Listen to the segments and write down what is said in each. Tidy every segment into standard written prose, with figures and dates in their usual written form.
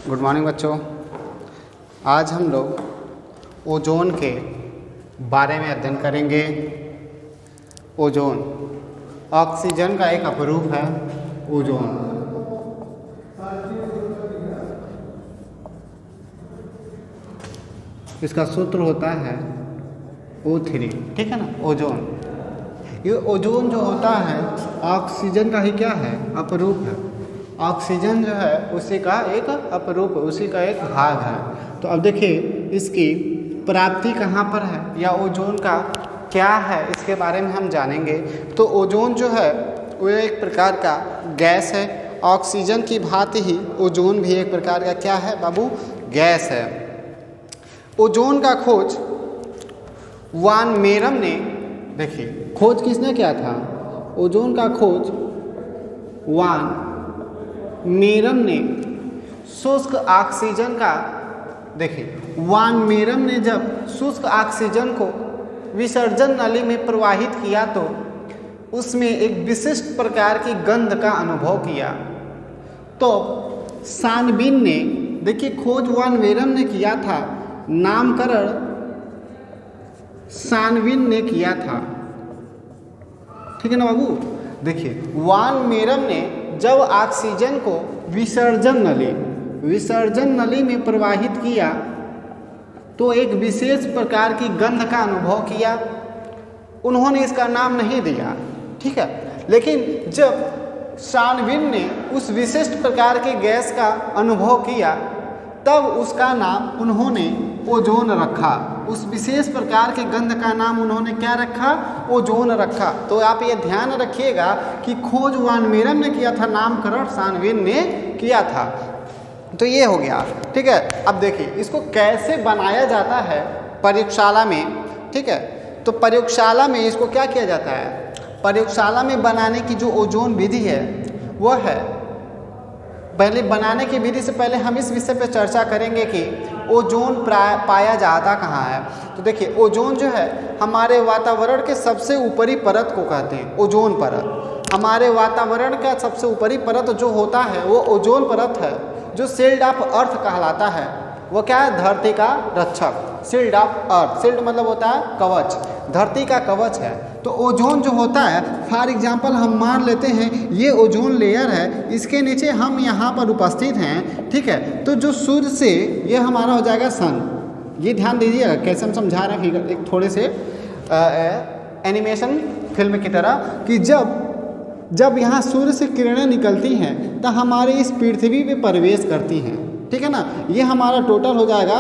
Good morning बच्चों। आज हम लोग ओजोन के बारे में अध्ययन करेंगे। ओजोन ऑक्सीजन का एक अपरूप है। ओजोन इसका सूत्र होता है O3, ठीक है ना। ओजोन, ये ओजोन जो होता है ऑक्सीजन का ही क्या है, अपरूप है। ऑक्सीजन जो है उसी का एक अपरूप, उसी का एक भाग है। तो अब देखिए इसकी प्राप्ति कहाँ पर है या ओजोन का क्या है, इसके बारे में हम जानेंगे। तो ओजोन जो है वो एक प्रकार का गैस है। ऑक्सीजन की भांति ही ओजोन भी एक प्रकार का क्या है बाबू, गैस है। ओजोन का खोज वान मेरम ने, देखिए खोज किसने किया था, ओजोन का खोज वान मेरम ने शुष्क ऑक्सीजन का, देखिए वान मेरम ने जब शुष्क ऑक्सीजन को विसर्जन नली में प्रवाहित किया तो उसमें एक विशिष्ट प्रकार की गंध का अनुभव किया। तो सानबिन ने, देखिए खोज वान मेरम ने किया था, नामकरण सानबिन ने किया था, ठीक है ना बाबू। देखिए वान मेरम ने जब ऑक्सीजन को विसर्जन नली में प्रवाहित किया तो एक विशेष प्रकार की गंध का अनुभव किया। उन्होंने इसका नाम नहीं दिया, ठीक है। लेकिन जब सानबिन ने उस विशिष्ट प्रकार के गैस का अनुभव किया तब उसका नाम उन्होंने ओजोन रखा। उस विशेष प्रकार के गंध का नाम उन्होंने क्या रखा, ओजोन रखा। तो आप ये ध्यान रखिएगा कि खोज वान मेरम ने किया था, नामकरण सानबिन ने किया था। तो ये हो गया, ठीक है। अब देखिए इसको कैसे बनाया जाता है प्रयोगशाला में, ठीक है। तो प्रयोगशाला में इसको क्या किया जाता है, प्रयोगशाला में बनाने की जो ओजोन विधि है वह है, पहले बनाने की विधि से पहले हम इस विषय पर चर्चा करेंगे कि ओजोन पाया जाता कहाँ है। तो देखिए ओजोन जो है हमारे वातावरण के सबसे ऊपरी परत को कहते हैं ओजोन परत। हमारे वातावरण का सबसे ऊपरी परत जो होता है वो ओजोन परत है, जो शील्ड ऑफ अर्थ कहलाता है। वो क्या है, धरती का रक्षक, शील्ड ऑफ अर्थ। शील्ड मतलब होता है कवच, धरती का कवच है। तो ओजोन जो होता है, फॉर एग्जांपल हम मान लेते हैं ये ओजोन लेयर है, इसके नीचे हम यहाँ पर उपस्थित हैं, ठीक है। तो जो सूर्य से, ये हमारा हो जाएगा सन। ये ध्यान दीजिएगा कैसे हम समझा रहे हैं एक थोड़े से एनिमेशन फिल्म की तरह, कि जब यहाँ सूर्य से किरणें निकलती हैं तो हमारे इस पृथ्वी पे प्रवेश करती हैं, ठीक है ना। ये हमारा टोटल हो जाएगा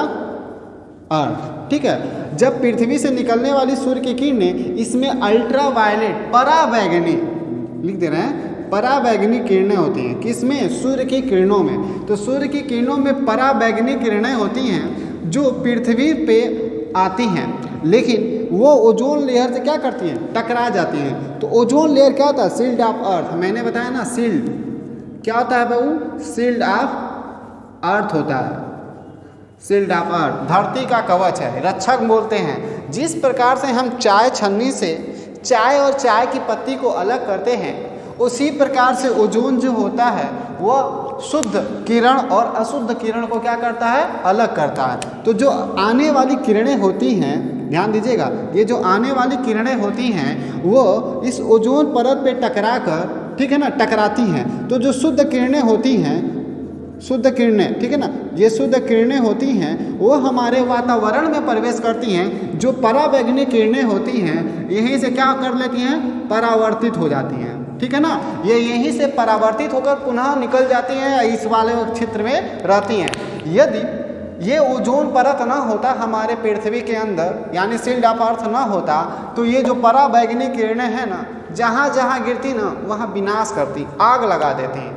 अर्थ, ठीक है। जब पृथ्वी से निकलने वाली सूर्य की किरणें, इसमें अल्ट्रावायलेट, पराबैंगनी, लिख दे रहे हैं, पराबैंगनी किरणें होती हैं। किसमें, सूर्य की किरणों में। तो सूर्य की किरणों में पराबैंगनी किरणें होती हैं जो पृथ्वी पे आती हैं, लेकिन वो ओजोन लेयर से क्या करती हैं, टकरा जाती हैं। तो ओजोन लेयर क्या होता है, शील्ड ऑफ अर्थ। मैंने बताया ना, शील्ड क्या होता है बाबू, शील्ड ऑफ अर्थ होता है। शील्ड ऑफ अर्थ धरती का कवच है, रक्षक बोलते हैं। जिस प्रकार से हम चाय छन्नी से चाय और चाय की पत्ती को अलग करते हैं, उसी प्रकार से ओजोन जो होता है वह शुद्ध किरण और अशुद्ध किरण को क्या करता है, अलग करता है। तो जो आने वाली किरणें होती हैं, ध्यान दीजिएगा, ये जो आने वाली किरणें होती हैं वो इस ओजोन परत पे टकरा कर, ठीक है ना, टकराती हैं। तो जो शुद्ध किरणें होती हैं, शुद्ध किरणें, ठीक है ना, ये शुद्ध किरणें होती हैं वो हमारे वातावरण में प्रवेश करती हैं। जो पराबैंगनी किरणें होती हैं यहीं से क्या कर लेती हैं, परावर्तित हो जाती हैं, ठीक है ना। ये यहीं से परावर्तित होकर पुनः निकल जाती हैं, इस वाले क्षेत्र में रहती हैं। यदि ये ओजोन परत ना होता हमारे पृथ्वी के अंदर, यानी शील्ड ऑफ अर्थ ना होता, तो ये जो पराबैंगनी किरणें हैं ना, जहाँ जहाँ गिरती ना वहाँ विनाश करती, आग लगा देती,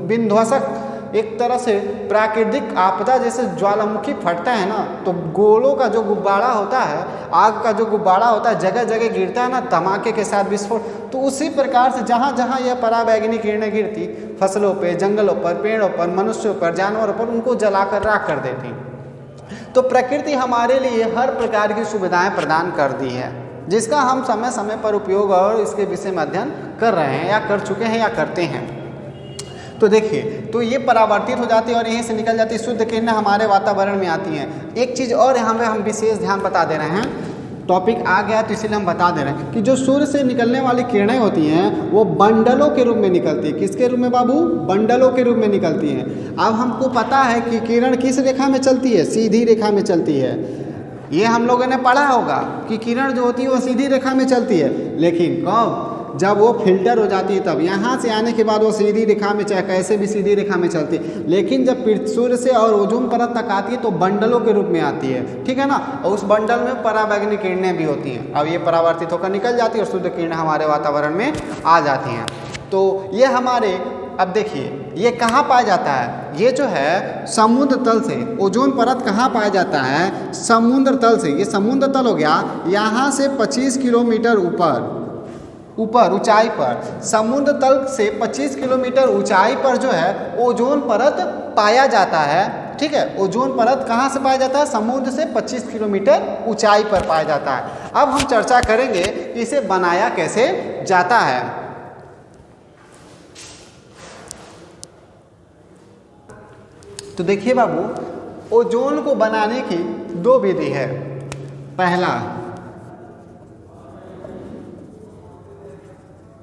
विध्वंसक, एक तरह से प्राकृतिक आपदा। जैसे ज्वालामुखी फटता है ना, तो गोलों का जो गुब्बारा होता है, आग का जो गुब्बारा होता है, जगह जगह गिरता है ना धमाके के साथ विस्फोट। तो उसी प्रकार से जहाँ जहाँ यह पराबैंगनी किरणें गिरती, फसलों पे, जंगलों पर, पेड़ों पर, मनुष्यों पर, जानवरों पर, उनको जलाकर राख कर देती। तो प्रकृति हमारे लिए हर प्रकार की सुविधाएं प्रदान कर दी है, जिसका हम समय समय पर उपयोग और इसके विषय में अध्ययन कर रहे हैं या कर चुके हैं या करते हैं। तो देखिए, तो ये परावर्तित हो जाती है और यहीं से निकल जाती है, शुद्ध किरणें हमारे वातावरण में आती हैं। एक चीज़ और यहाँ पे हम विशेष ध्यान बता दे रहे हैं, टॉपिक आ गया तो इसीलिए हम बता दे रहे हैं कि जो सूर्य से निकलने वाली किरणें होती हैं वो बंडलों के रूप में निकलती है। किसके रूप में बाबू? बंडलों के रूप में निकलती हैं। अब हमको पता है कि किरण किस रेखा में चलती है? सीधी रेखा में चलती है। ये हम लोगों ने पढ़ा होगा कि किरण जो होती है वो सीधी रेखा में चलती है, लेकिन कब? जब वो फिल्टर हो जाती है तब। यहाँ से आने के बाद वो सीधी रेखा में, चाहे कैसे भी सीधी रेखा में चलती है, लेकिन जब सूर्य से और ओजोन परत तक आती है तो बंडलों के रूप में आती है, ठीक है ना। और उस बंडल में पराबैंगनी किरणें भी होती हैं। अब ये परावर्तित होकर निकल जाती है और शुद्ध किरणें हमारे वातावरण में आ जाती हैं। तो ये हमारे, अब देखिए ये कहाँ पाया जाता है? ये जो है समुद्र तल से, ओजोन परत कहाँ पाया जाता है? समुद्र तल से। ये समुद्र तल हो गया, यहाँ से 25 किलोमीटर ऊपर ऊंचाई पर, समुद्र तल से 25 किलोमीटर ऊंचाई पर जो है ओजोन परत पाया जाता है, ठीक है। ओजोन परत कहाँ से पाया जाता है? समुद्र से 25 किलोमीटर ऊंचाई पर पाया जाता है। अब हम चर्चा करेंगे कि इसे बनाया कैसे जाता है। तो देखिए बाबू, ओजोन को बनाने की दो विधि है। पहला,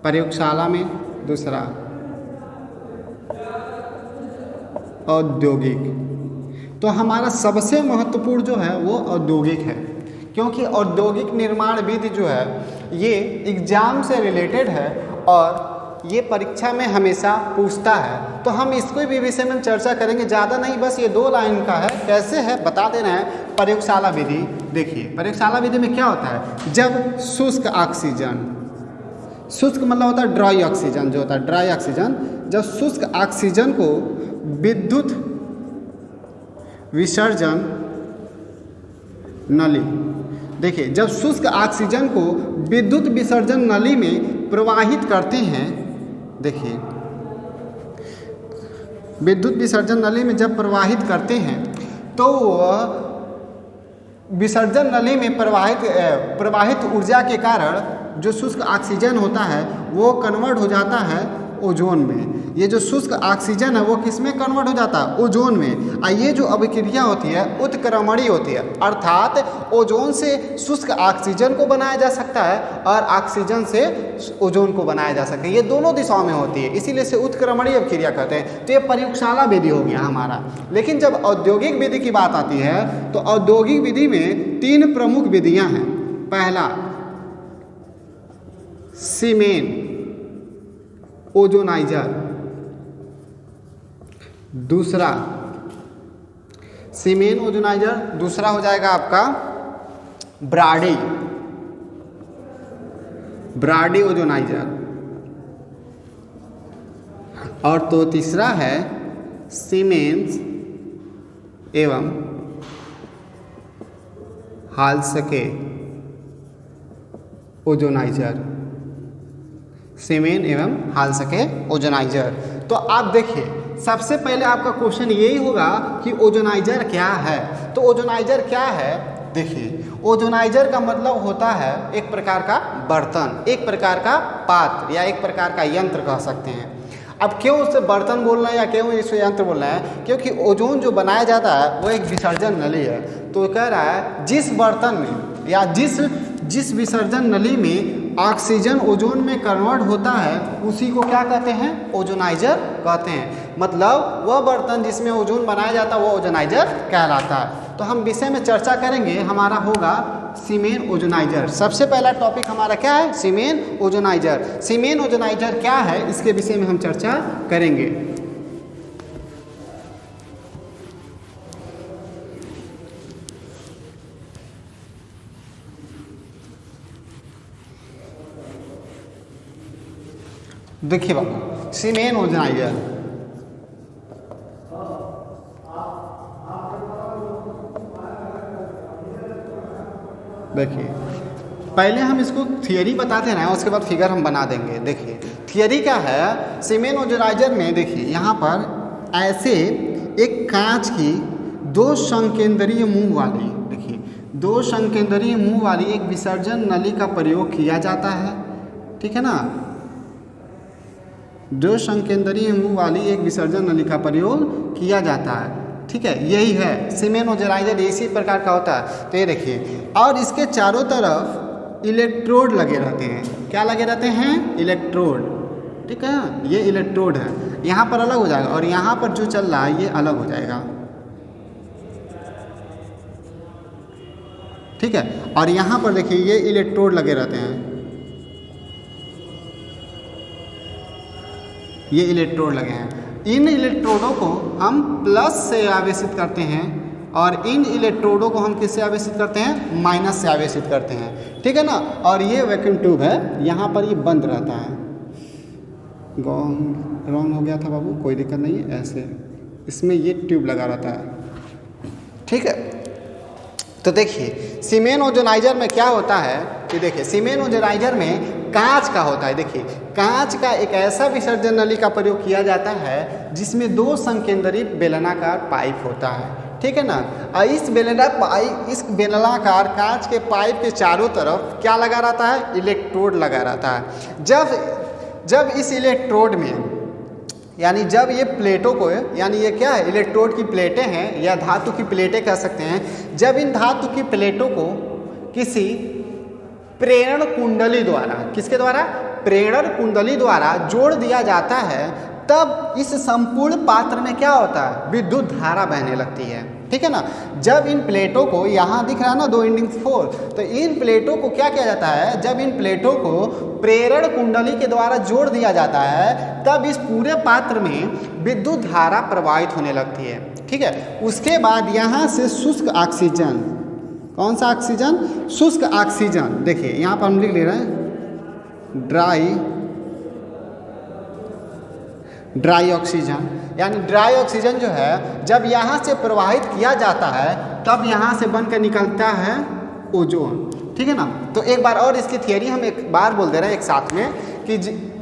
प्रयोगशाला में, दूसरा औद्योगिक। तो हमारा सबसे महत्वपूर्ण जो है वो औद्योगिक है, क्योंकि औद्योगिक निर्माण विधि जो है ये एग्जाम से रिलेटेड है और ये परीक्षा में हमेशा पूछता है। तो हम इसको भी विषय में चर्चा करेंगे, ज़्यादा नहीं, बस ये 2 लाइन का है। कैसे है बता दे रहे हैं। प्रयोगशाला विधि, देखिए प्रयोगशाला विधि में क्या होता है? जब शुष्क ऑक्सीजन, शुष्क मतलब होता है ड्राई ऑक्सीजन, जो होता है ड्राई ऑक्सीजन, जब शुष्क ऑक्सीजन को विद्युत विसर्जन नली, देखिए जब शुष्क ऑक्सीजन को विद्युत विसर्जन नली में प्रवाहित करते हैं, देखिए विद्युत विसर्जन नली में जब प्रवाहित करते हैं तो विसर्जन नली में प्रवाहित ऊर्जा के कारण जो शुष्क ऑक्सीजन होता है वो कन्वर्ट हो जाता है ओजोन में। ये जो शुष्क ऑक्सीजन है वो किस में कन्वर्ट हो जाता है? ओजोन में। और ये जो अभिक्रिया होती है उत्क्रमणीय होती है, अर्थात ओजोन से शुष्क ऑक्सीजन को बनाया जा सकता है और ऑक्सीजन से ओजोन को बनाया जा सकता है। ये दोनों दिशाओं में होती है, इसीलिए इसे उत्क्रमणीय अभिक्रिया कहते हैं। तो ये प्रयोगशाला विधि हो गया हमारा। लेकिन जब औद्योगिक विधि की बात आती है तो औद्योगिक विधि में 3 प्रमुख विधियाँ हैं। पहला, सीमेन ओजोनाइजर, दूसरा सीमेन ओजोनाइजर, दूसरा हो जाएगा आपका ब्राडी ओजोनाइजर, और तो तीसरा है सीमेंस एवं हाल्सके ओजोनाइजर, सीमेन एवं हाल्सके ओजोनाइजर। तो आप देखिए, सबसे पहले आपका क्वेश्चन यही होगा कि ओजोनाइजर क्या है। तो ओजोनाइजर क्या है? देखिए, ओजोनाइजर का मतलब होता है एक प्रकार का बर्तन, एक प्रकार का पात्र या एक प्रकार का यंत्र कह सकते हैं। अब क्यों उसे बर्तन बोल रहे हैं या क्यों इसे यंत्र बोल रहे हैं? क्योंकि ओजोन जो बनाया जाता है वो एक विसर्जन नली है। तो कह रहा है जिस बर्तन में या जिस विसर्जन नली में ऑक्सीजन ओजोन में कन्वर्ट होता है उसी को क्या कहते हैं? ओजोनाइजर कहते हैं। मतलब वह बर्तन जिसमें ओजोन बनाया जाता है वो ओजोनाइजर कहलाता है। तो हम विषय में चर्चा करेंगे, हमारा होगा सीमेन ओजोनाइजर। सबसे पहला टॉपिक हमारा क्या है? सीमेन ओजोनाइजर। सीमेन ओजोनाइजर क्या है इसके विषय में हम चर्चा करेंगे। देखिए बाबू, सीमेन ओजोनाइजर, देखिए पहले हम इसको थियरी बताते हैं, उसके बाद फिगर हम बना देंगे। देखिए थियरी क्या है सीमेन ओजोनाइजर में? देखिए यहाँ पर ऐसे एक कांच की 2 संकेंद्रीय मुंह वाली, देखिए 2 संकेंद्रीय मुंह वाली एक विसर्जन नली का प्रयोग किया जाता है, ठीक है ना। जो संकेंद्रीय मुंह वाली एक विसर्जन नली का प्रयोग किया जाता है। ठीक है, यही है सीमेन ओजोनाइजर, इसी प्रकार का होता है। तो ये देखिए, और इसके चारों तरफ इलेक्ट्रोड लगे रहते हैं। क्या लगे रहते हैं? इलेक्ट्रोड। ठीक है, ये इलेक्ट्रोड है, यहाँ पर अलग हो जाएगा और यहाँ पर जो चल रहा है ये अलग हो जाएगा। ठीक है, और यहाँ पर देखिए ये इलेक्ट्रोड लगे रहते हैं, ये इलेक्ट्रोड लगे हैं। इन इलेक्ट्रोडों को हम प्लस से आवेशित करते हैं और इन इलेक्ट्रोडों को हम किससे आवेशित करते हैं? माइनस से आवेशित करते हैं। ठीक है ना, और ये वैक्यूम ट्यूब है, यहाँ पर ये बंद रहता है। रॉन्ग हो गया था बाबू, कोई दिक्कत नहीं है, ऐसे इसमें ये ट्यूब लगा रहता है। ठीक है, तो देखिए सीमेन ओजोनाइजर में क्या होता है कि देखिए सीमेन ओजोनाइजर में कांच का होता है। देखिए कांच का एक ऐसा विसर्जन नली का प्रयोग किया जाता है जिसमें 2 संकेंद्री बेलनाकार पाइप होता है। ठीक है ना, और इस बेलनाकार कांच के पाइप के चारों तरफ क्या लगा रहता है? इलेक्ट्रोड लगा रहता है। जब इस इलेक्ट्रोड में, यानी जब ये प्लेटों को, यानी ये क्या है? इलेक्ट्रोड की प्लेटें हैं या धातु की प्लेटें कह सकते हैं। जब इन धातु की प्लेटों को किसी प्रेरण कुंडली द्वारा, किसके द्वारा? प्रेरण कुंडली द्वारा जोड़ दिया जाता है, तब इस संपूर्ण पात्र में क्या होता है? विद्युत धारा बहने लगती है। ठीक है ना, जब इन प्लेटों को, यहाँ दिख रहा है ना 2 इंडिंग 4, तो इन प्लेटों को क्या किया जाता है? जब इन प्लेटों को प्रेरण कुंडली के द्वारा जोड़ दिया जाता है, तब इस पूरे पात्र में विद्युत धारा प्रवाहित होने लगती है। ठीक है, उसके बाद यहाँ से शुष्क ऑक्सीजन, कौन सा ऑक्सीजन? शुष्क ऑक्सीजन। देखिए यहाँ पर हम लिख ले रहे हैं ड्राई ऑक्सीजन, यानी ड्राई ऑक्सीजन जो है जब यहाँ से प्रवाहित किया जाता है तब यहाँ से बनकर निकलता है ओजोन। ठीक है ना, तो एक बार और इसकी थियरी हम एक बार बोल दे रहे हैं एक साथ में कि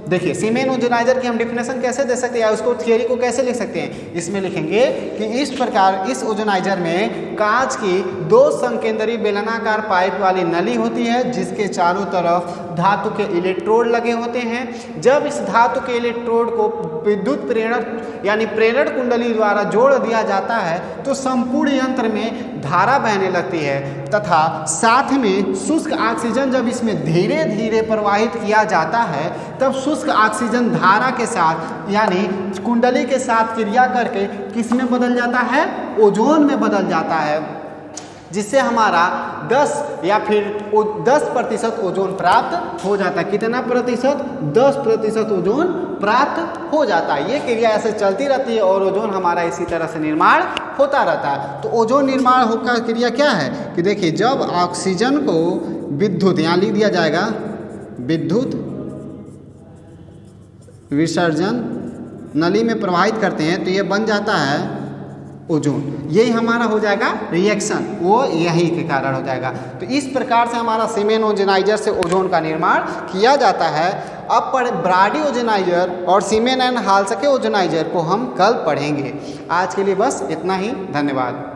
देखिए सीमेन ओजोनाइजर की हम डिफिनेशन कैसे दे सकते हैं या उसको थियरी को कैसे लिख सकते हैं? इसमें लिखेंगे कि इस प्रकार इस ओजोनाइजर में कांच की 2 संकेंद्री बेलनाकार पाइप वाली नली होती है जिसके चारों तरफ धातु के इलेक्ट्रोड लगे होते हैं। जब इस धातु के इलेक्ट्रोड को विद्युत प्रेरण यानी प्रेरण कुंडली द्वारा जोड़ दिया जाता है तो संपूर्ण यंत्र में धारा बहने लगती है, तथा साथ में शुष्क ऑक्सीजन जब इसमें धीरे धीरे प्रवाहित किया जाता है तब शुष्क ऑक्सीजन धारा के साथ यानी कुंडली के साथ क्रिया करके किस में बदल जाता है? ओजोन में बदल जाता है, जिससे हमारा 10 या फिर 10% ओजोन प्राप्त हो जाता है। कितना प्रतिशत? 10% ओजोन प्राप्त हो जाता है। ये क्रिया ऐसे चलती रहती है और ओजोन हमारा इसी तरह से निर्माण होता रहता है। तो ओजोन निर्माण होकर क्रिया क्या है कि देखिए जब ऑक्सीजन को विद्युत, यहाँ लिख दिया जाएगा विद्युत विसर्जन नली में प्रवाहित करते हैं तो ये बन जाता है ओजोन। यही हमारा हो जाएगा रिएक्शन, वो यही के कारण हो जाएगा। तो इस प्रकार से हमारा सीमेन ओजोनाइजर से ओजोन का निर्माण किया जाता है। अब ब्राडी ओजोनाइजर और सीमेन एंड हाल्सके ओजोनाइजर को हम कल पढ़ेंगे। आज के लिए बस इतना ही, धन्यवाद।